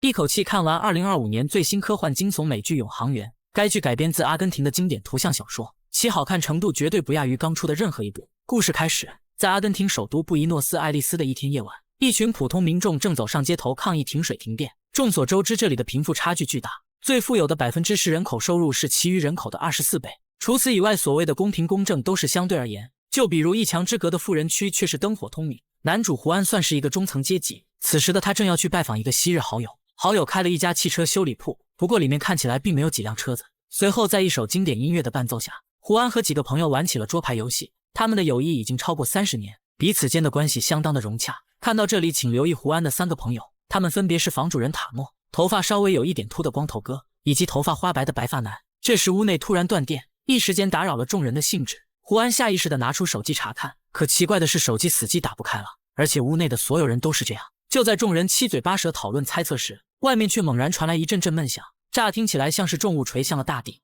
一口气看完2025年最新科幻惊悚美剧《永航员》。该剧改编自阿根廷的经典图像小说，其好看程度绝对不亚于刚出的任何一部。故事开始，在阿根廷首都布宜诺斯艾利斯的一天夜晚，一群普通民众正走上街头抗议停水停电。众所周知，这里的贫富差距巨大，最富有的10%人口收入是其余人口的24倍。除此以外，所谓的公平公正都是相对而言。就比如一墙之隔的富人区却是灯火通明。男主胡安算是一个中层阶级，此时的他正要去拜访一个昔日好友。好友开了一家汽车修理铺，不过里面看起来并没有几辆车子。随后在一首经典音乐的伴奏下，胡安和几个朋友玩起了桌牌游戏。他们的友谊已经超过30年，彼此间的关系相当的融洽。看到这里，请留意胡安的3个朋友，他们分别是房主人塔诺，头发稍微有一点秃的光头哥，以及头发花白的白发男。这时屋内突然断电，一时间打扰了众人的兴致。胡安下意识地拿出手机查看，可奇怪的是手机死机打不开了，而且屋内的所有人都是这样。就在众人七嘴八舌讨论猜测时，外面却猛然传来一阵阵闷响，乍听起来像是重物垂向了大地。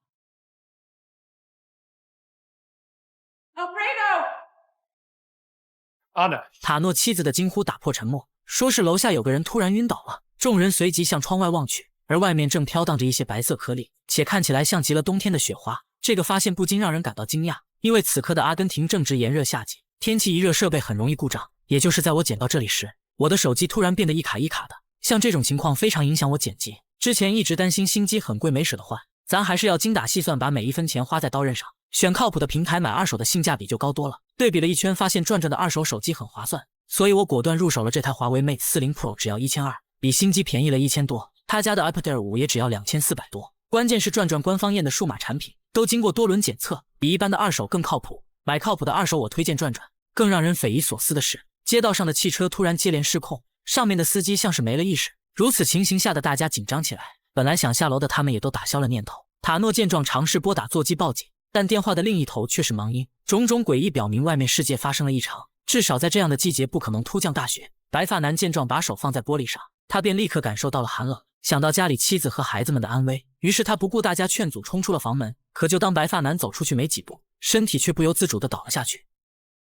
塔诺妻子的惊呼打破沉默，说是楼下有个人突然晕倒了。众人随即向窗外望去，而外面正飘荡着一些白色颗粒，且看起来像极了冬天的雪花。这个发现不禁让人感到惊讶，因为此刻的阿根廷正值炎热夏季，天气一热设备很容易故障。也就是在我捡到这里时，我的手机突然变得一卡一卡的，像这种情况非常影响我剪辑。之前一直担心新机很贵没舍得换，咱还是要精打细算，把每一分钱花在刀刃上。选靠谱的平台买二手的性价比就高多了。对比了一圈，发现转转的二手手机很划算，所以我果断入手了这台华为 Mate 40 Pro， 只要1200，比新机便宜了1000多。他家的 iPad Air 5也只要2400多。关键是转转官方验的数码产品都经过多轮检测，比一般的二手更靠谱。买靠谱的二手我推荐转转。更让人匪夷所思的是，街道上的汽车突然接连失控，上面的司机像是没了意识。如此情形下的大家紧张起来，本来想下楼的他们也都打消了念头。塔诺见状尝试拨打座机报警，但电话的另一头却是忙音。种种诡异表明外面世界发生了异常，至少在这样的季节不可能突降大雪。白发男见状把手放在玻璃上，他便立刻感受到了寒冷，想到家里妻子和孩子们的安危，于是他不顾大家劝阻冲出了房门。可就当白发男走出去没几步，身体却不由自主地倒了下去。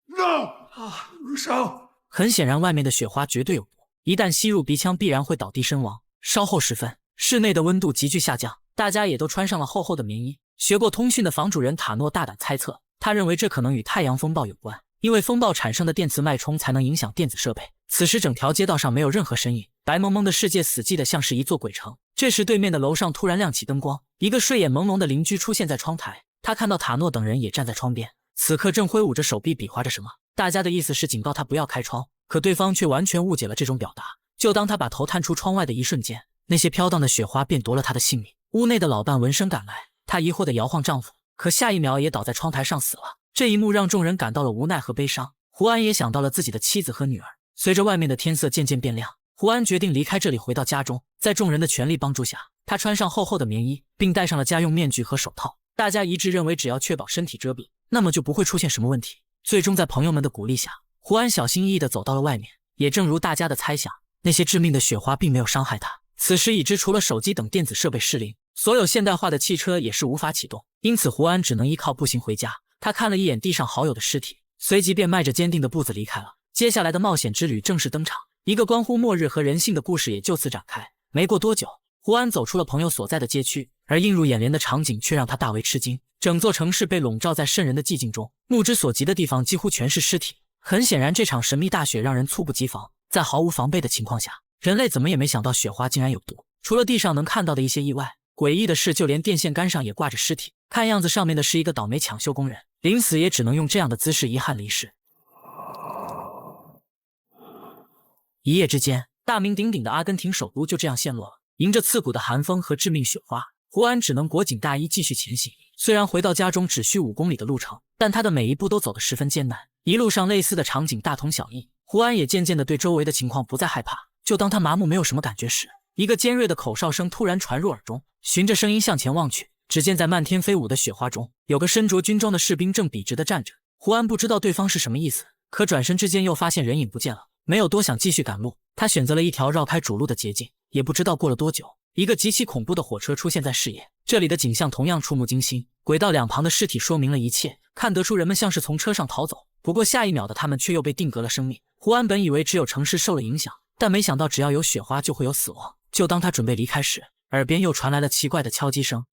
入手！很显然外面的雪花绝对有毒，一旦吸入鼻腔必然会倒地身亡。稍后时分，室内的温度急剧下降，大家也都穿上了厚厚的棉衣。学过通讯的房主人塔诺大胆猜测，他认为这可能与太阳风暴有关，因为风暴产生的电磁脉冲才能影响电子设备。此时整条街道上没有任何身影，白蒙蒙的世界死寂的像是一座鬼城。这时对面的楼上突然亮起灯光，一个睡眼朦胧的邻居出现在窗台，他看到塔诺等人也站在窗边，此刻正挥舞着手臂比划着什么。大家的意思是警告他不要开窗，可对方却完全误解了这种表达。就当他把头探出窗外的一瞬间，那些飘荡的雪花便夺了他的性命。屋内的老伴闻声赶来，她疑惑地摇晃丈夫，可下一秒也倒在窗台上死了。这一幕让众人感到了无奈和悲伤。胡安也想到了自己的妻子和女儿。随着外面的天色渐渐变亮，胡安决定离开这里回到家中。在众人的全力帮助下，他穿上厚厚的棉衣，并戴上了家用面具和手套。大家一致认为只要确保身体遮蔽，那么就不会出现什么问题。最终在朋友们的鼓励下，胡安小心翼翼地走到了外面。也正如大家的猜想，那些致命的雪花并没有伤害他。此时已知除了手机等电子设备失灵，所有现代化的汽车也是无法启动，因此胡安只能依靠步行回家。他看了一眼地上好友的尸体，随即便迈着坚定的步子离开了。接下来的冒险之旅正式登场，一个关乎末日和人性的故事也就此展开。没过多久，胡安走出了朋友所在的街区，而映入眼帘的场景却让他大为吃惊。整座城市被笼罩在渗人的寂静中，目之所及的地方几乎全是尸体。很显然，这场神秘大雪让人猝不及防，在毫无防备的情况下，人类怎么也没想到雪花竟然有毒。除了地上能看到的一些意外，诡异的是就连电线杆上也挂着尸体，看样子上面的是一个倒霉抢修工人，临死也只能用这样的姿势遗憾离世。一夜之间，大名鼎鼎的阿根廷首都就这样陷落了。迎着刺骨的寒风和致命雪花，胡安只能裹紧大衣继续前行。虽然回到家中只需5公里的路程，但他的每一步都走得十分艰难。一路上类似的场景大同小异，胡安也渐渐地对周围的情况不再害怕。就当他麻木没有什么感觉时，一个尖锐的口哨声突然传入耳中。循着声音向前望去，只见在漫天飞舞的雪花中，有个身着军装的士兵正笔直地站着。胡安不知道对方是什么意思，可转身之间又发现人影不见了。没有多想继续赶路，他选择了一条绕开主路的捷径。也不知道过了多久，一个极其恐怖的火车出现在视野。这里的景象同样触目惊心，轨道两旁的尸体说明了一切，看得出人们像是从车上逃走。不过下一秒的他们却又被定格了生命。胡安本以为只有城市受了影响，但没想到只要有雪花就会有死亡。就当他准备离开时，耳边又传来了奇怪的敲击声。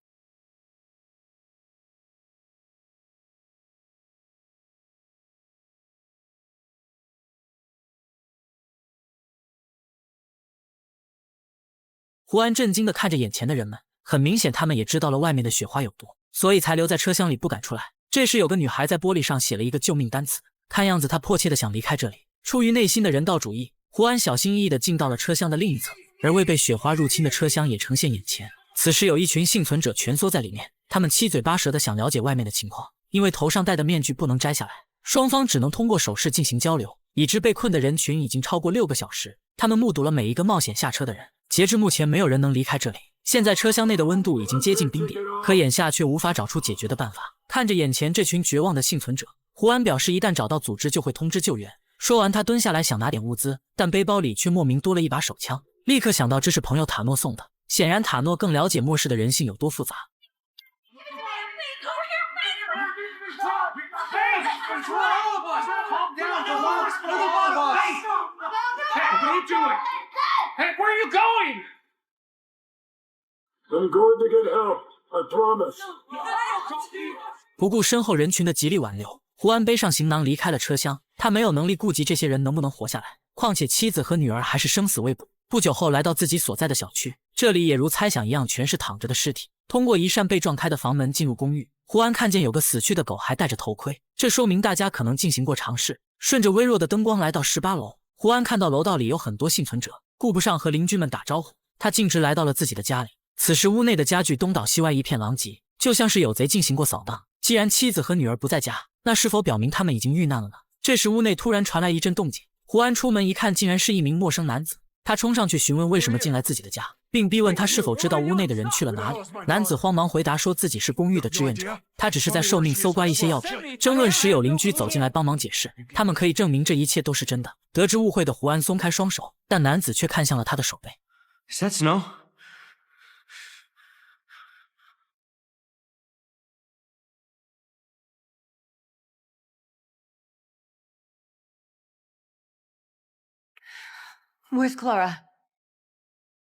胡安震惊地看着眼前的人们，很明显他们也知道了外面的雪花有毒，所以才留在车厢里不敢出来。这时有个女孩在玻璃上写了一个救命单词，看样子她迫切地想离开这里。出于内心的人道主义，胡安小心翼翼地进到了车厢的另一侧，而未被雪花入侵的车厢也呈现眼前。此时有一群幸存者蜷缩在里面，他们七嘴八舌地想了解外面的情况，因为头上戴的面具不能摘下来，双方只能通过手势进行交流。已知被困的人群已经超过6个小时，他们目睹了每一个冒险下车的人。截至目前，没有人能离开这里。现在车厢内的温度已经接近冰点，可眼下却无法找出解决的办法。看着眼前这群绝望的幸存者，胡安表示一旦找到组织就会通知救援。说完，他蹲下来想拿点物资，但背包里却莫名多了一把手枪，立刻想到这是朋友塔诺送的。显然塔诺更了解末世的人性有多复杂。Hey, where are you going? I'm going to get help. I promise. 不顾身后人群的极力挽留，胡安背上行囊离开了车厢。他没有能力顾及这些人能不能活下来，况且妻子和女儿还是生死未卜。不久后来到自己所在的小区，这里也如猜想一样全是躺着的尸体。通过一扇被撞开的房门进入公寓，胡安看见有个死去的狗还戴着头盔，这说明大家可能进行过尝试。顺着微弱的灯光来到18楼，胡安看到楼道里有很多幸存者，顾不上和邻居们打招呼，他径直来到了自己的家里。此时屋内的家具东倒西歪，一片狼藉，就像是有贼进行过扫荡。既然妻子和女儿不在家，那是否表明他们已经遇难了呢？这时屋内突然传来一阵动静，胡安出门一看，竟然是一名陌生男子。他冲上去询问为什么进来自己的家，并逼问他是否知道屋内的人去了哪里。男子慌忙回答说自己是公寓的志愿者，他只是在受命搜刮一些药品。争论时有邻居走进来帮忙解释，他们可以证明这一切都是真的。得知误会的胡安松开双手，但男子却看向了他的手背。 Is that snow? Where's Clara?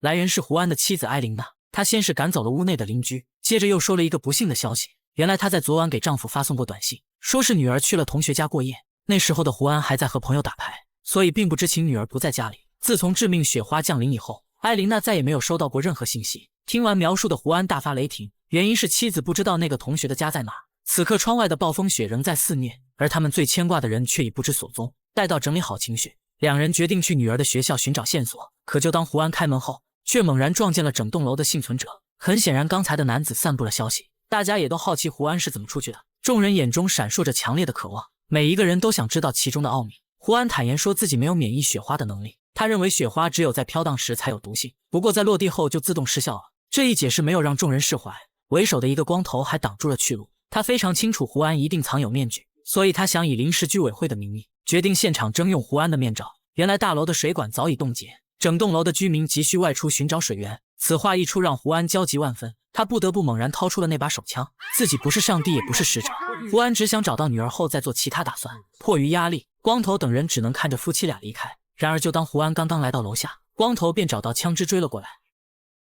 来人是胡安的妻子埃琳娜，她先是赶走了屋内的邻居，接着又说了一个不幸的消息。原来她在昨晚给丈夫发送过短信，说是女儿去了同学家过夜。那时候的胡安还在和朋友打牌，所以并不知情女儿不在家里。自从致命雪花降临以后，埃琳娜再也没有收到过任何信息。听完描述的胡安大发雷霆，原因是妻子不知道那个同学的家在哪。此刻窗外的暴风雪仍在肆虐，而他们最牵挂的人却已不知所踪。待到整理好情绪，两人决定去女儿的学校寻找线索。可就当胡安开门后，却猛然撞见了整栋楼的幸存者。很显然，刚才的男子散布了消息，大家也都好奇胡安是怎么出去的。众人眼中闪烁着强烈的渴望，每一个人都想知道其中的奥秘。胡安坦言说自己没有免疫雪花的能力，他认为雪花只有在飘荡时才有毒性，不过在落地后就自动失效了。这一解释没有让众人释怀，为首的一个光头还挡住了去路。他非常清楚胡安一定藏有面具，所以他想以临时居委会的名义，决定现场征用胡安的面罩。原来大楼的水管早已冻结，整栋楼的居民急需外出寻找水源。此话一出，让胡安焦急万分，他不得不猛然掏出了那把手枪。自己不是上帝，也不是使者，胡安只想找到女儿后再做其他打算。迫于压力，光头等人只能看着夫妻俩离开。然而就当胡安刚刚来到楼下，光头便找到枪支追了过来。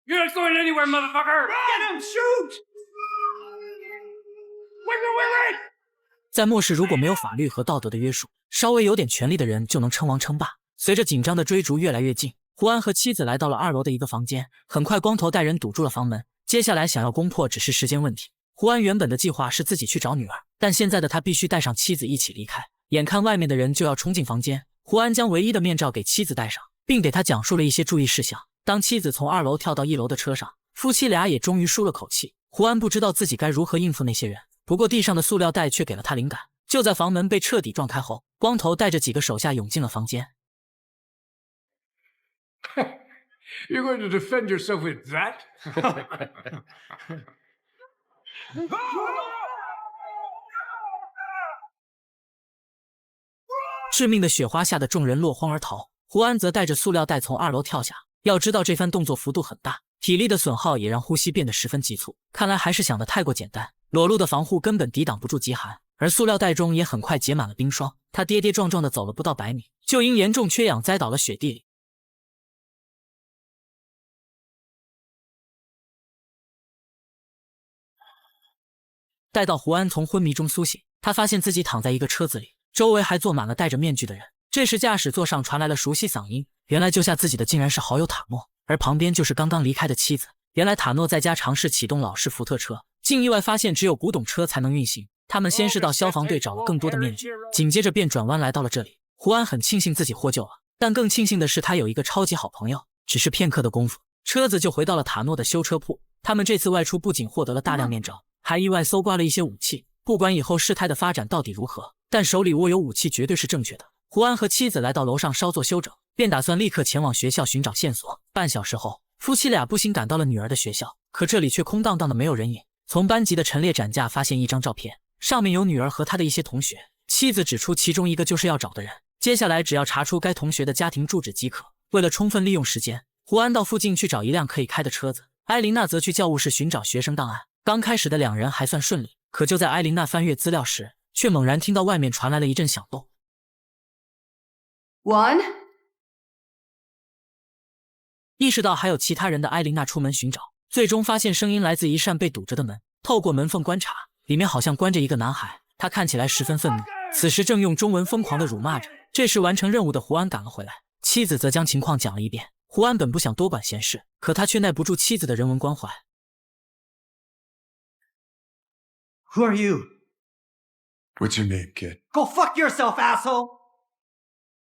You're not going anywhere, motherfucker! Get him! Shoot! Wait! 在末世，如果没有法律和道德的约束，稍微有点权力的人就能称王称霸。随着紧张的追逐越来越近，胡安和妻子来到了2楼的一个房间。很快，光头带人堵住了房门，接下来想要攻破只是时间问题。胡安原本的计划是自己去找女儿，但现在的他必须带上妻子一起离开。眼看外面的人就要冲进房间，胡安将唯一的面罩给妻子戴上，并给她讲述了一些注意事项。当妻子从2楼跳到1楼的车上，夫妻俩也终于舒了口气。胡安不知道自己该如何应付那些人，不过地上的塑料袋却给了他灵感。就在房门被彻底撞开后，光头带着几个手下涌进了房间。You're going to defend yourself with that? 致命的雪花下的众人落荒而逃，胡安则带着塑料袋从2楼跳下。要知道这番动作幅度很大，体力的损耗也让呼吸变得十分急促。看来还是想得太过简单，裸露的防护根本抵挡不住极寒，而塑料袋中也很快结满了冰霜。他跌跌撞撞地走了不到100米，就因严重缺氧栽倒了雪地里。待到胡安从昏迷中苏醒，他发现自己躺在一个车子里，周围还坐满了戴着面具的人。这时驾驶座上传来了熟悉嗓音，原来救下自己的竟然是好友塔诺，而旁边就是刚刚离开的妻子。原来塔诺在家尝试启动老式福特车，竟意外发现只有古董车才能运行。他们先是到消防队找了更多的面具，紧接着便转弯来到了这里。胡安很庆幸自己获救了，但更庆幸的是他有一个超级好朋友。只是片刻的功夫，车子就回到了塔诺的修车铺。他们这次外出不仅获得了大量面罩，还意外搜刮了一些武器。不管以后事态的发展到底如何，但手里握有武器绝对是正确的。胡安和妻子来到楼上稍作休整，便打算立刻前往学校寻找线索。半小时后，夫妻俩步行赶到了女儿的学校，可这里却空荡荡的没有人影。从班级的陈列展架发现一张照片，上面有女儿和她的一些同学，妻子指出其中一个就是要找的人。接下来只要查出该同学的家庭住址即可。为了充分利用时间，胡安到附近去找一辆可以开的车子，埃琳娜则去教务室寻找学生档案。刚开始的两人还算顺利，可就在埃琳娜翻阅资料时，却猛然听到外面传来了一阵响动。One。意识到还有其他人的埃琳娜出门寻找，最终发现声音来自一扇被堵着的门。透过门缝观察，里面好像关着一个男孩，他看起来十分愤怒，此时正用中文疯狂地辱骂着。这时完成任务的胡安赶了回来，妻子则将情况讲了一遍。胡安本不想多管闲事，可他却耐不住妻子的人文关怀。Who are you? What's your name, kid? Go fuck yourself, asshole!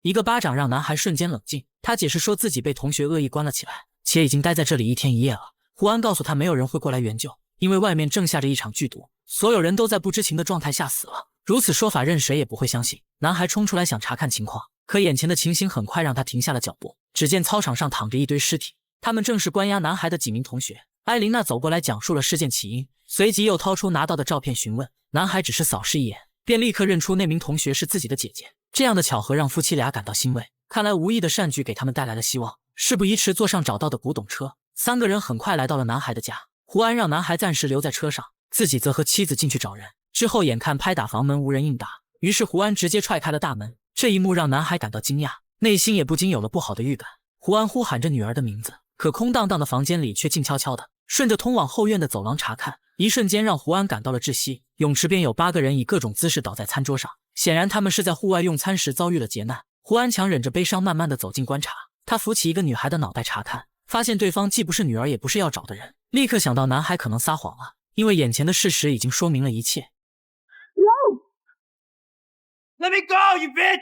一个巴掌让男孩瞬间冷静，他解释说自己被同学恶意关了起来，且已经待在这里1天1夜了。胡安告诉他没有人会过来援救，因为外面正下着一场剧毒，所有人都在不知情的状态下死了。如此说法任谁也不会相信。男孩冲出来想查看情况，可眼前的情形很快让他停下了脚步。只见操场上躺着一堆尸体，他们正是关押男孩的几名同学。埃琳娜走过来讲述了事件起因，随即又掏出拿到的照片询问。男孩只是扫视一眼，便立刻认出那名同学是自己的姐姐。这样的巧合让夫妻俩感到欣慰，看来无意的善举给他们带来了希望。事不宜迟，坐上找到的古董车，三个人很快来到了男孩的家。胡安让男孩暂时留在车上，自己则和妻子进去找人。之后眼看拍打房门无人应答，于是胡安直接踹开了大门。这一幕让男孩感到惊讶，内心也不禁有了不好的预感。胡安呼喊着女儿的名字，可空荡荡的房间里却静悄悄的。顺着通往后院的走廊查看，一瞬间让胡安感到了窒息。泳池边有8个人以各种姿势倒在餐桌上，显然他们是在户外用餐时遭遇了劫难。胡安强忍着悲伤慢慢的走近观察，他扶起一个女孩的脑袋查看，发现对方既不是女儿也不是要找的人，立刻想到男孩可能撒谎了，因为眼前的事实已经说明了一切。Let me go, you bitch!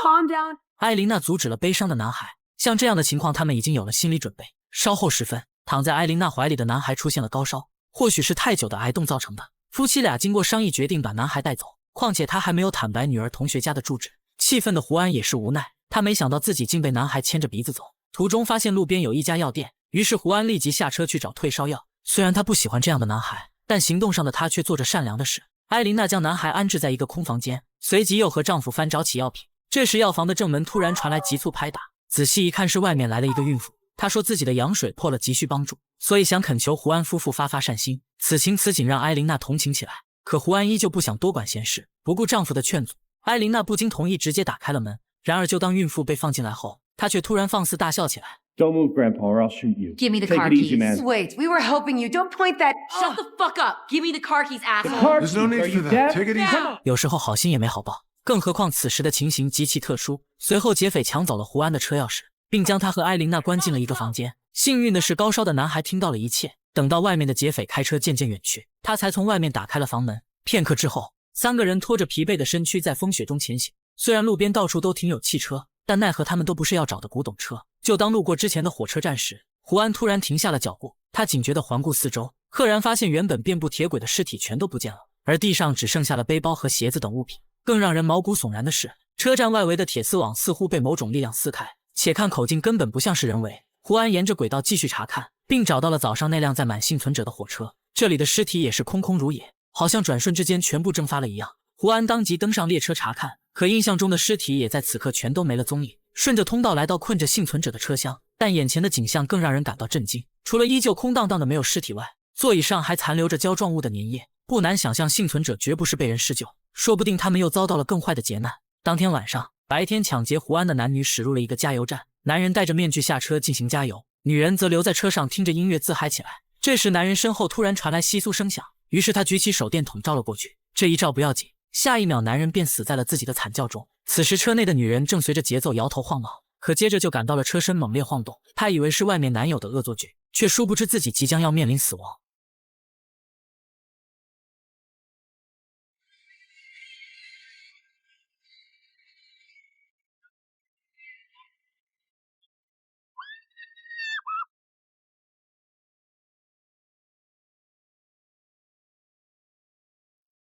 Calm down. 埃琳娜阻止了悲伤的男孩，像这样的情况他们已经有了心理准备。稍后时分，躺在埃琳娜怀里的男孩出现了高烧，或许是太久的挨冻造成的。夫妻俩经过商议决定把男孩带走，况且他还没有坦白女儿同学家的住址。气愤的胡安也是无奈，他没想到自己竟被男孩牵着鼻子走。途中发现路边有一家药店，于是胡安立即下车去找退烧药。虽然他不喜欢这样的男孩，但行动上的他却做着善良的事。埃琳娜将男孩安置在一个空房间，随即又和丈夫翻找起药品。这时药房的正门突然传来急促拍打，仔细一看是外面来了一个孕妇。她说自己的羊水破了，急需帮助，所以想恳求胡安夫妇发善心。此情此景让埃琳娜同情起来，可胡安依旧不想多管闲事，不顾丈夫的劝阻，埃琳娜不经同意直接打开了门。然而就当孕妇被放进来后，她却突然放肆大笑起来。Don't move, Grandpa, or I'll shoot you. Give me the Take car it easy, keys. man. Wait, we were helping you. Don't point that. Shut the fuck up! Give me the car keys, The asshole! car There's no keys, need are for you that. deaf? Take it easy. Now! 有时候好心也没好报，更何况此时的情形极其特殊。随后劫匪抢走了胡安的车钥匙，并将他和埃琳娜关进了一个房间。幸运的是，高烧的男孩听到了一切。等到外面的劫匪开车渐渐远去，他才从外面打开了房门。片刻之后，三个人拖着疲惫的身躯在风雪中前行。虽然路边到处都停有汽车，但奈何他们都不是要找的古董车。就当路过之前的火车站时，胡安突然停下了脚步，他警觉地环顾四周，赫然发现原本遍布铁轨的尸体全都不见了，而地上只剩下了背包和鞋子等物品。更让人毛骨悚然的是，车站外围的铁丝网似乎被某种力量撕开，且看口径根本不像是人为。胡安沿着轨道继续查看，并找到了早上那辆载满幸存者的火车，这里的尸体也是空空如也，好像转瞬之间全部蒸发了一样。胡安当即登上列车查看，可印象中的尸体也在此刻全都没了踪影。顺着通道来到困着幸存者的车厢，但眼前的景象更让人感到震惊。除了依旧空荡荡的没有尸体外，座椅上还残留着胶状物的粘液。不难想象，幸存者绝不是被人施救，说不定他们又遭到了更坏的劫难。当天晚上，白天抢劫胡安的男女驶入了一个加油站，男人戴着面具下车进行加油，女人则留在车上听着音乐自嗨起来。这时，男人身后突然传来窸窣声响，于是他举起手电筒照了过去。这一照不要紧，下一秒男人便死在了自己的惨叫中。此时车内的女人正随着节奏摇头晃脑，可接着就感到了车身猛烈晃动。她以为是外面男友的恶作剧，却殊不知自己即将要面临死亡。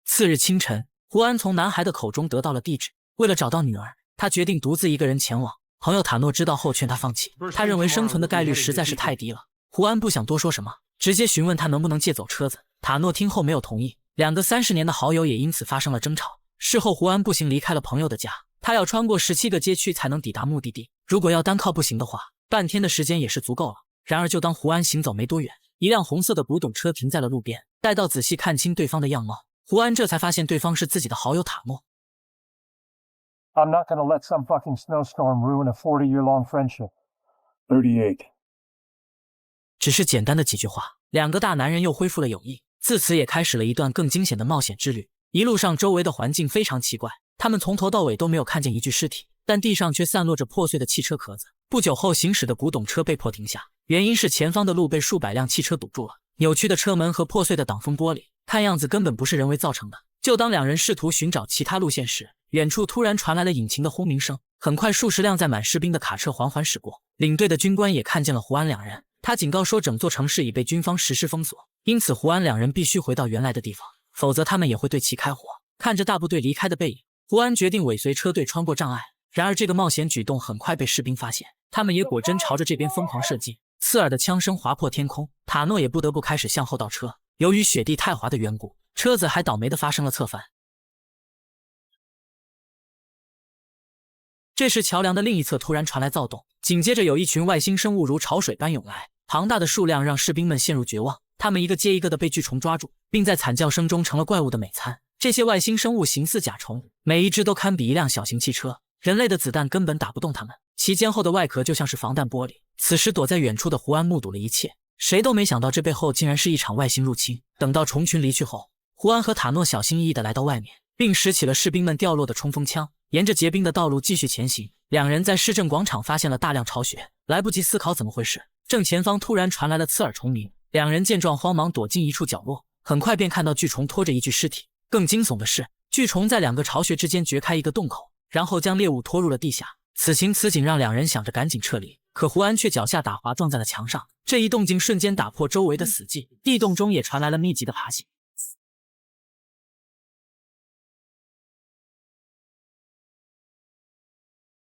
次日清晨，胡安从男孩的口中得到了地址。为了找到女儿，他决定独自一个人前往。朋友塔诺知道后劝他放弃，他认为生存的概率实在是太低了。胡安不想多说什么，直接询问他能不能借走车子。塔诺听后没有同意，两个30年的好友也因此发生了争吵。事后，胡安步行离开了朋友的家，他要穿过17个街区才能抵达目的地。如果要单靠步行的话，半天的时间也是足够了。然而，就当胡安行走没多远，一辆红色的古董车停在了路边。待到仔细看清对方的样貌，胡安这才发现对方是自己的好友塔诺。I'm not gonna let some fucking snowstorm ruin a 40-year-long friendship. 38. 只是简单的几句话，两个大男人又恢复了友谊，自此也开始了一段更惊险的冒险之旅。一路上周围的环境非常奇怪，他们从头到尾都没有看见一具尸体，但地上却散落着破碎的汽车壳子。不久后，行驶的古董车被迫停下，原因是前方的路被数百辆汽车堵住了，扭曲的车门和破碎的挡风玻璃，看样子根本不是人为造成的。就当两人试图寻找其他路线时，远处突然传来了引擎的轰鸣声。很快，数十辆载满士兵的卡车缓缓驶过，领队的军官也看见了胡安两人。他警告说，整座城市已被军方实施封锁，因此胡安两人必须回到原来的地方，否则他们也会对其开火。看着大部队离开的背影，胡安决定尾随车队穿过障碍。然而，这个冒险举动很快被士兵发现，他们也果真朝着这边疯狂射击。刺耳的枪声划破天空，塔诺也不得不开始向后倒车。由于雪地太滑的缘故，车子还倒霉地发生了侧翻。这时，桥梁的另一侧突然传来躁动，紧接着有一群外星生物如潮水般涌来，庞大的数量让士兵们陷入绝望。他们一个接一个的被巨虫抓住，并在惨叫声中成了怪物的美餐。这些外星生物形似甲虫，每一只都堪比一辆小型汽车，人类的子弹根本打不动它们，其坚厚的外壳就像是防弹玻璃。此时躲在远处的胡安目睹了一切，谁都没想到这背后竟然是一场外星入侵。等到虫群离去后，胡安和塔诺小心翼翼地来到外面，并拾起了士兵们掉落的冲锋枪，沿着结冰的道路继续前行。两人在市政广场发现了大量巢穴，来不及思考怎么回事，正前方突然传来了刺耳虫鸣。两人见状慌忙躲进一处角落，很快便看到巨虫拖着一具尸体。更惊悚的是，巨虫在两个巢穴之间掘开一个洞口，然后将猎物拖入了地下。此情此景让两人想着赶紧撤离，可胡安却脚下打滑撞在了墙上，这一动静瞬间打破周围的死寂，地洞中也传来了密集的爬行。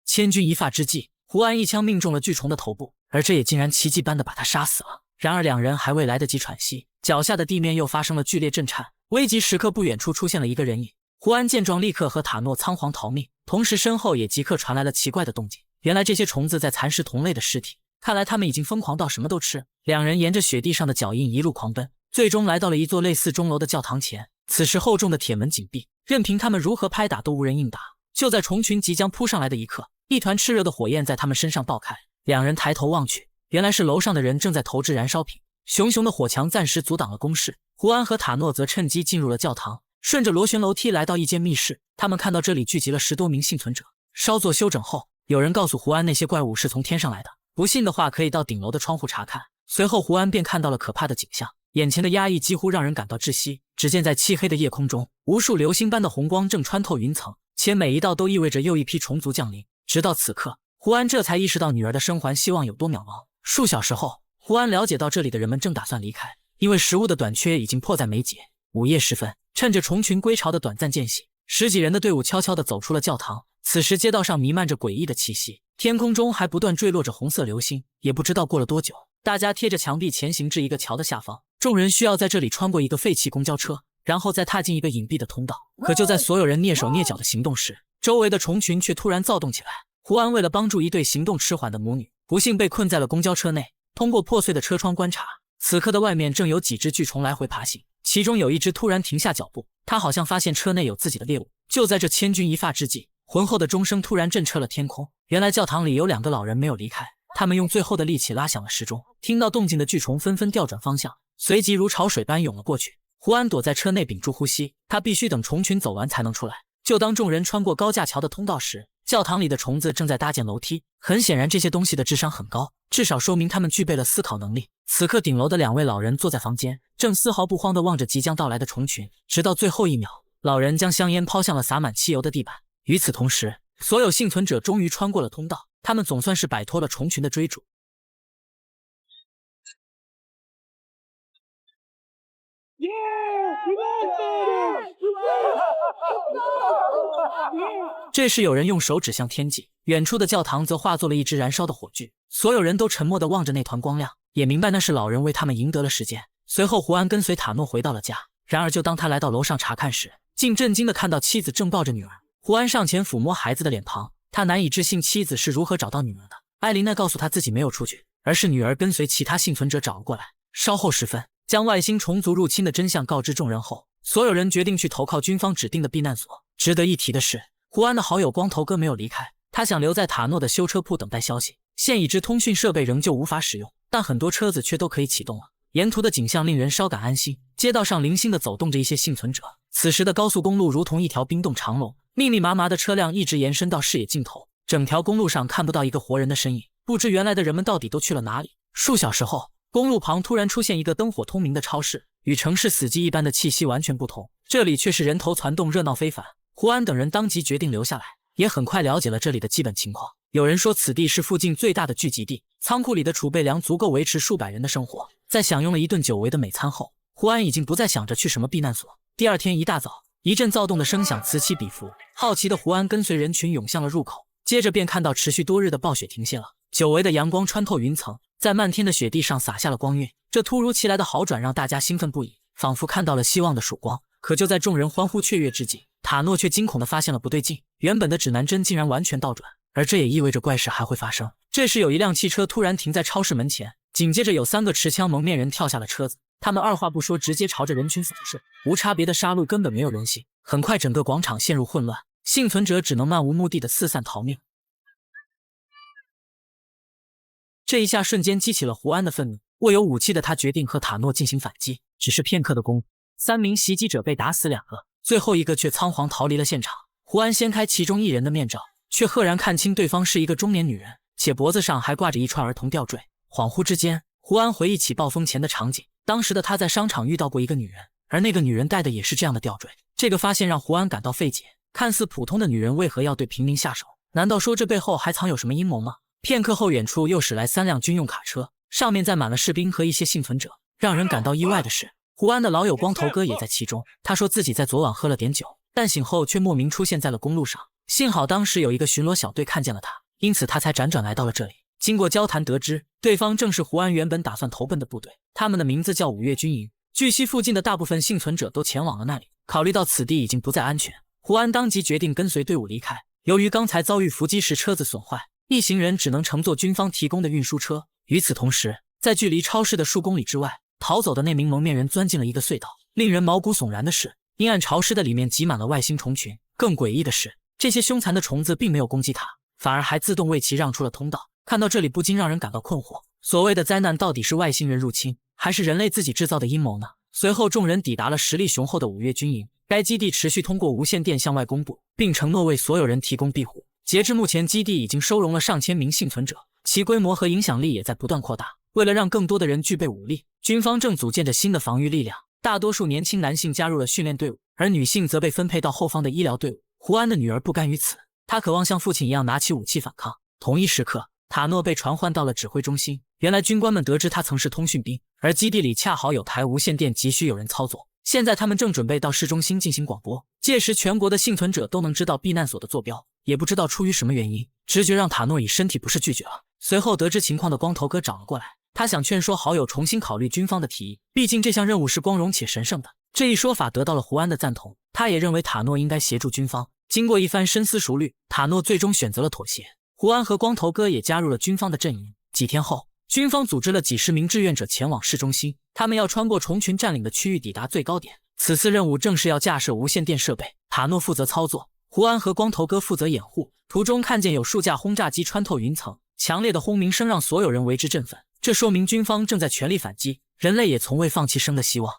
千钧一发之际，胡安一枪命中了巨虫的头部，而这也竟然奇迹般的把他杀死了。然而两人还未来得及喘息，脚下的地面又发生了剧烈震颤，危急时刻不远处出现了一个人影。胡安见状立刻和塔诺仓皇逃命，同时身后也即刻传来了奇怪的动静。原来这些虫子在蚕食同类的尸体，看来他们已经疯狂到什么都吃。两人沿着雪地上的脚印一路狂奔，最终来到了一座类似钟楼的教堂前。此时厚重的铁门紧闭，任凭他们如何拍打都无人应答。就在虫群即将扑上来的一刻，一团炽热的火焰在他们身上爆开。两人抬头望去，原来是楼上的人正在投掷燃烧品，熊熊的火墙暂时阻挡了攻势。胡安和塔诺则趁机进入了教堂，顺着螺旋楼梯来到一间密室。他们看到这里聚集了10多名幸存者。稍作休整后，有人告诉胡安那些怪物是从天上来的，不信的话可以到顶楼的窗户查看。随后胡安便看到了可怕的景象，眼前的压抑几乎让人感到窒息。只见在漆黑的夜空中，无数流星般的红光正穿透云层，且每一道都意味着又一批虫族降临。直到此刻，胡安这才意识到女儿的生还希望有多渺茫。数小时后，胡安了解到这里的人们正打算离开，因为食物的短缺已经迫在眉睫。午夜时分，趁着虫群归巢的短暂间隙，10几人的队伍悄悄地走出了教堂。此时街道上弥漫着诡异的气息，天空中还不断坠落着红色流星。也不知道过了多久，大家贴着墙壁前行至一个桥的下方，众人需要在这里穿过一个废弃公交车，然后再踏进一个隐蔽的通道。可就在所有人蹑手蹑脚的行动时，周围的虫群却突然躁动起来。胡安为了帮助一对行动迟缓的母女，不幸被困在了公交车内。通过破碎的车窗观察，此刻的外面正有几只巨虫来回爬行，其中有一只突然停下脚步，它好像发现车内有自己的猎物。就在这千钧一发之际，浑厚的钟声突然震彻了天空。原来教堂里有2个老人没有离开，他们用最后的力气拉响了时钟。听到动静的巨虫纷纷调转方向，随即如潮水般涌了过去。胡安躲在车内屏住呼吸，他必须等虫群走完才能出来。就当众人穿过高架桥的通道时，教堂里的虫子正在搭建楼梯。很显然，这些东西的智商很高，至少说明他们具备了思考能力。此刻，顶楼的2位老人坐在房间，正丝毫不慌地望着即将到来的虫群，直到最后一秒，老人将香烟抛向了洒满汽油的地板。与此同时，所有幸存者终于穿过了通道，他们总算是摆脱了虫群的追逐。这时有人用手指向天际，远处的教堂则化作了一只燃烧的火炬。所有人都沉默地望着那团光亮，也明白那是老人为他们赢得了时间。随后胡安跟随塔诺回到了家，然而就当他来到楼上查看时，竟震惊地看到妻子正抱着女儿。胡安上前抚摸孩子的脸庞，他难以置信妻子是如何找到女儿的。艾琳娜告诉他自己没有出去，而是女儿跟随其他幸存者找了过来。稍后时分，将外星虫族入侵的真相告知众人后，所有人决定去投靠军方指定的避难所。值得一提的是，胡安的好友光头哥没有离开，他想留在塔诺的修车铺等待消息。现已知通讯设备仍旧无法使用，但很多车子却都可以启动了。沿途的景象令人稍感安心，街道上零星地走动着一些幸存者。此时的高速公路如同一条冰冻长龙，密密麻麻的车辆一直延伸到视野尽头，整条公路上看不到一个活人的身影，不知原来的人们到底都去了哪里。数小时后，公路旁突然出现一个灯火通明的超市，与城市死寂一般的气息完全不同，这里却是人头攒动，热闹非凡。胡安等人当即决定留下来，也很快了解了这里的基本情况。有人说此地是附近最大的聚集地，仓库里的储备粮足够维持数百人的生活。在享用了一顿久违的美餐后，胡安已经不再想着去什么避难所。第二天一大早，一阵躁动的声响此起彼伏，好奇的胡安跟随人群涌向了入口，接着便看到持续多日的暴雪停歇了，久违的阳光穿透云层，在漫天的雪地上洒下了光晕。这突如其来的好转让大家兴奋不已，仿佛看到了希望的曙光。可就在众人欢呼雀跃之际，塔诺却惊恐地发现了不对劲，原本的指南针竟然完全倒转，而这也意味着怪事还会发生。这时有一辆汽车突然停在超市门前，紧接着有3个持枪蒙面人跳下了车子，他们二话不说直接朝着人群扫射，无差别的杀戮根本没有人性。很快整个广场陷入混乱，幸存者只能漫无目的的四散逃命。这一下瞬间激起了胡安的愤怒，握有武器的他决定和塔诺进行反击。只是片刻的功夫，3名袭击者被打死2个，最后一个却仓皇逃离了现场。胡安掀开其中一人的面罩，却赫然看清对方是一个中年女人，且脖子上还挂着一串儿童吊坠。恍惚之间，胡安回忆起暴风前的场景，当时的他在商场遇到过一个女人，而那个女人戴的也是这样的吊坠。这个发现让胡安感到费解，看似普通的女人为何要对平民下手？难道说这背后还藏有什么阴谋吗？片刻后，远处又驶来3辆军用卡车，上面载满了士兵和一些幸存者。让人感到意外的是，胡安的老友光头哥也在其中。他说自己在昨晚喝了点酒，但醒后却莫名出现在了公路上。幸好当时有一个巡逻小队看见了他，因此他才辗转来到了这里。经过交谈得知，对方正是胡安原本打算投奔的部队，他们的名字叫5月军营。据悉附近的大部分幸存者都前往了那里，考虑到此地已经不再安全，胡安当即决定跟随队伍离开。由于刚才遭遇伏击时车子损坏，一行人只能乘坐军方提供的运输车。与此同时，在距离超市的数公里之外，逃走的那名蒙面人钻进了一个隧道。令人毛骨悚然的是，阴暗潮湿的里面挤满了外星虫群。更诡异的是，这些凶残的虫子并没有攻击他，反而还自动为其让出了通道。看到这里不禁让人感到困惑，所谓的灾难到底是外星人入侵，还是人类自己制造的阴谋呢？随后众人抵达了实力雄厚的5月军营，该基地持续通过无线电向外公布，并承诺为所有人提供庇护。截至目前，基地已经收容了上千名幸存者，其规模和影响力也在不断扩大。为了让更多的人具备武力，军方正组建着新的防御力量，大多数年轻男性加入了训练队伍，而女性则被分配到后方的医疗队伍。胡安的女儿不甘于此，她渴望像父亲一样拿起武器反抗。同一时刻，塔诺被传唤到了指挥中心。原来军官们得知他曾是通讯兵，而基地里恰好有台无线电急需有人操作。现在他们正准备到市中心进行广播，届时全国的幸存者都能知道避难所的坐标。也不知道出于什么原因，直觉让塔诺以身体不适拒绝了。随后得知情况的光头哥找了过来，他想劝说好友重新考虑军方的提议，毕竟这项任务是光荣且神圣的。这一说法得到了胡安的赞同，他也认为塔诺应该协助军方。经过一番深思熟虑，塔诺最终选择了妥协。胡安和光头哥也加入了军方的阵营。几天后，军方组织了几十名志愿者前往市中心，他们要穿过虫群占领的区域抵达最高点。此次任务正是要架设无线电设备，塔诺负责操作，胡安和光头哥负责掩护。途中看见有数架轰炸机穿透云层，强烈的轰鸣声让所有人为之振奋，这说明军方正在全力反击，人类也从未放弃生的希望。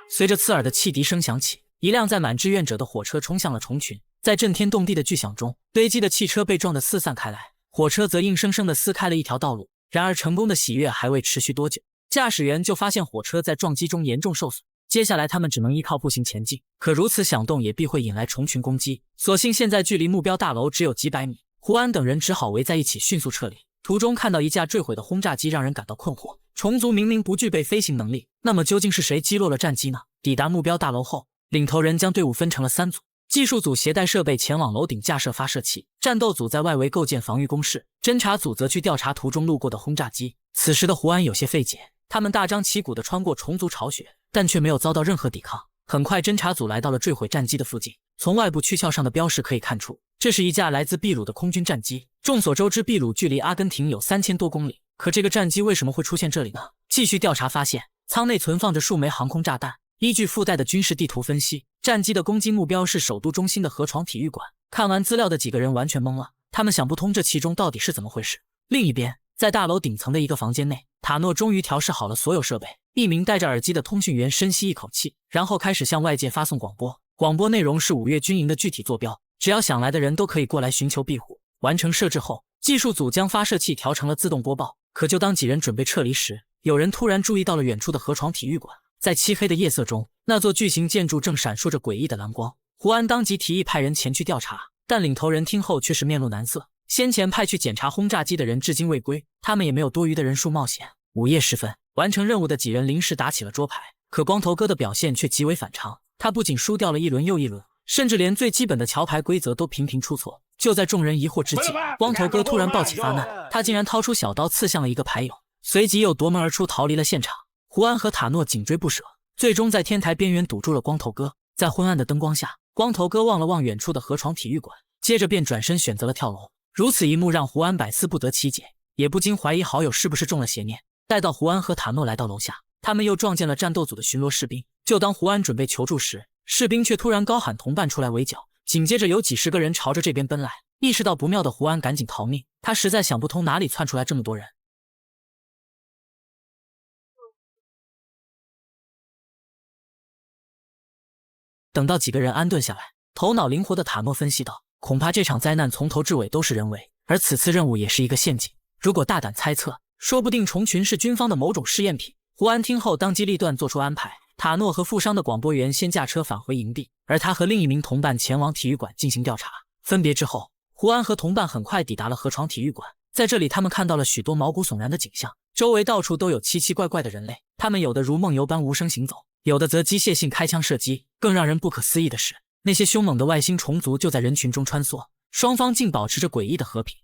随着刺耳的汽笛声响起，一辆载满志愿者的火车冲向了虫群，在震天动地的巨响中，堆积的汽车被撞得四散开来，火车则硬生生地撕开了一条道路。然而成功的喜悦还未持续多久，驾驶员就发现火车在撞击中严重受损，接下来他们只能依靠步行前进，可如此响动也必会引来虫群攻击，所幸现在距离目标大楼只有几百米，胡安等人只好围在一起迅速撤离。途中看到一架坠毁的轰炸机让人感到困惑，虫族明明不具备飞行能力，那么究竟是谁击落了战机呢？抵达目标大楼后，领头人将队伍分成了3组，技术组携带设备前往楼顶架设发射器，战斗组在外围构建防御工事，侦察组则去调查途中路过的轰炸机。此时的胡安有些费解，他们大张旗鼓地穿过虫族巢穴，但却没有遭到任何抵抗。很快侦察组来到了坠毁战机的附近，从外部躯壳上的标识可以看出，这是一架来自秘鲁的空军战机。众所周知，秘鲁距离阿根廷有3000多公里，可这个战机为什么会出现这里呢？继续调查发现，舱内存放着数枚航空炸弹。依据附带的军事地图分析，战机的攻击目标是首都中心的河床体育馆。看完资料的几个人完全懵了，他们想不通这其中到底是怎么回事。另一边，在大楼顶层的一个房间内，塔诺终于调试好了所有设备。一名戴着耳机的通讯员深吸一口气，然后开始向外界发送广播。广播内容是5月军营的具体坐标，只要想来的人都可以过来寻求庇护。完成设置后，技术组将发射器调成了自动播报。可就当几人准备撤离时，有人突然注意到了远处的河床体育馆。在漆黑的夜色中，那座巨型建筑正闪烁着诡异的蓝光。胡安当即提议派人前去调查，但领头人听后却是面露难色。先前派去检查轰炸机的人至今未归，他们也没有多余的人数冒险。午夜时分，完成任务的几人临时打起了桌牌，可光头哥的表现却极为反常。他不仅输掉了一轮又一轮，甚至连最基本的桥牌规则都频频出错。就在众人疑惑之际，光头哥突然抱起发难，他竟然掏出小刀刺向了一个牌友，随即又夺门而出逃离了现场。胡安和塔诺紧追不舍，最终在天台边缘堵住了光头哥。在昏暗的灯光下，光头哥望了望远处的河床体育馆，接着便转身选择了跳楼。如此一幕让胡安百思不得其解，也不禁怀疑好友是不是中了邪念。待到胡安和塔诺来到楼下，他们又撞见了战斗组的巡逻士兵。就当胡安准备求助时，士兵却突然高喊同伴出来围剿，紧接着有几十个人朝着这边奔来。意识到不妙的胡安赶紧逃命，他实在想不通哪里窜出来这么多人。等到几个人安顿下来，头脑灵活的塔诺分析道，恐怕这场灾难从头至尾都是人为，而此次任务也是一个陷阱。如果大胆猜测，说不定虫群是军方的某种试验品。胡安听后当机立断做出安排，塔诺和负伤的广播员先驾车返回营地，而他和另一名同伴前往体育馆进行调查。分别之后，胡安和同伴很快抵达了河床体育馆。在这里，他们看到了许多毛骨悚然的景象，周围到处都有奇奇怪怪的人类，他们有的如梦游般无声行走，有的则机械性开枪射击。更让人不可思议的是，那些凶猛的外星虫族就在人群中穿梭，双方竟保持着诡异的和平。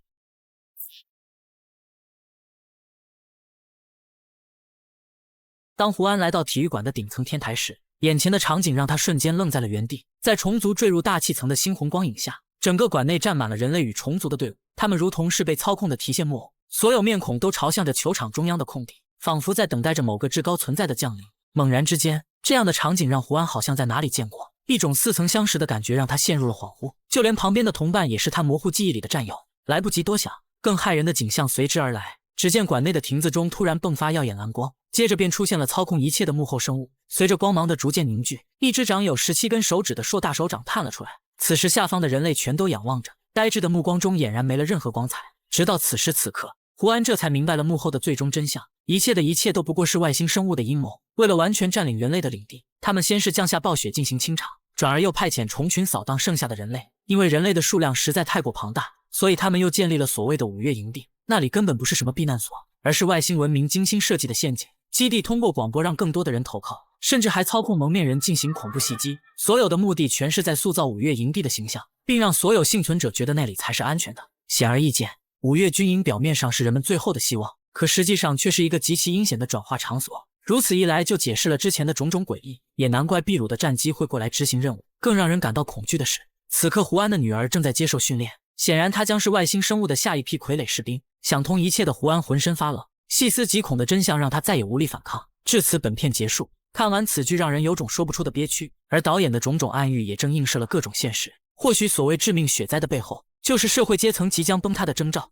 当胡安来到体育馆的顶层天台时，眼前的场景让他瞬间愣在了原地。在虫族坠入大气层的猩红光影下，整个馆内站满了人类与虫族的队伍，他们如同是被操控的提线木偶，所有面孔都朝向着球场中央的空地，仿佛在等待着某个至高存在的降临。猛然之间，这样的场景让胡安好像在哪里见过，一种似曾相识的感觉让他陷入了恍惚，就连旁边的同伴也是他模糊记忆里的战友。来不及多想，更骇人的景象随之而来。只见馆内的亭子中突然迸发耀眼蓝光，接着便出现了操控一切的幕后生物。随着光芒的逐渐凝聚，一只长有17根手指的硕大手掌探了出来。此时下方的人类全都仰望着，呆滞的目光中俨然没了任何光彩。直到此时此刻，胡安这才明白了幕后的最终真相，一切的一切都不过是外星生物的阴谋。为了完全占领人类的领地，他们先是降下暴雪进行清场，转而又派遣虫群扫荡剩下的人类。因为人类的数量实在太过庞大，所以他们又建立了所谓的5月营地。那里根本不是什么避难所，而是外星文明精心设计的陷阱。基地通过广播让更多的人投靠，甚至还操控蒙面人进行恐怖袭击，所有的目的全是在塑造5月营地的形象，并让所有幸存者觉得那里才是安全的。显而易见，5月军营表面上是人们最后的希望，可实际上却是一个极其阴险的转化场所。如此一来就解释了之前的种种诡异，也难怪秘鲁的战机会过来执行任务。更让人感到恐惧的是，此刻胡安的女儿正在接受训练，显然她将是外星生物的下一批傀儡士兵。想通一切的胡安浑身发冷，细思极恐的真相让他再也无力反抗。至此本片结束。看完此剧让人有种说不出的憋屈，而导演的种种暗喻也正映射了各种现实。或许所谓致命雪灾的背后，就是社会阶层即将崩塌的征兆。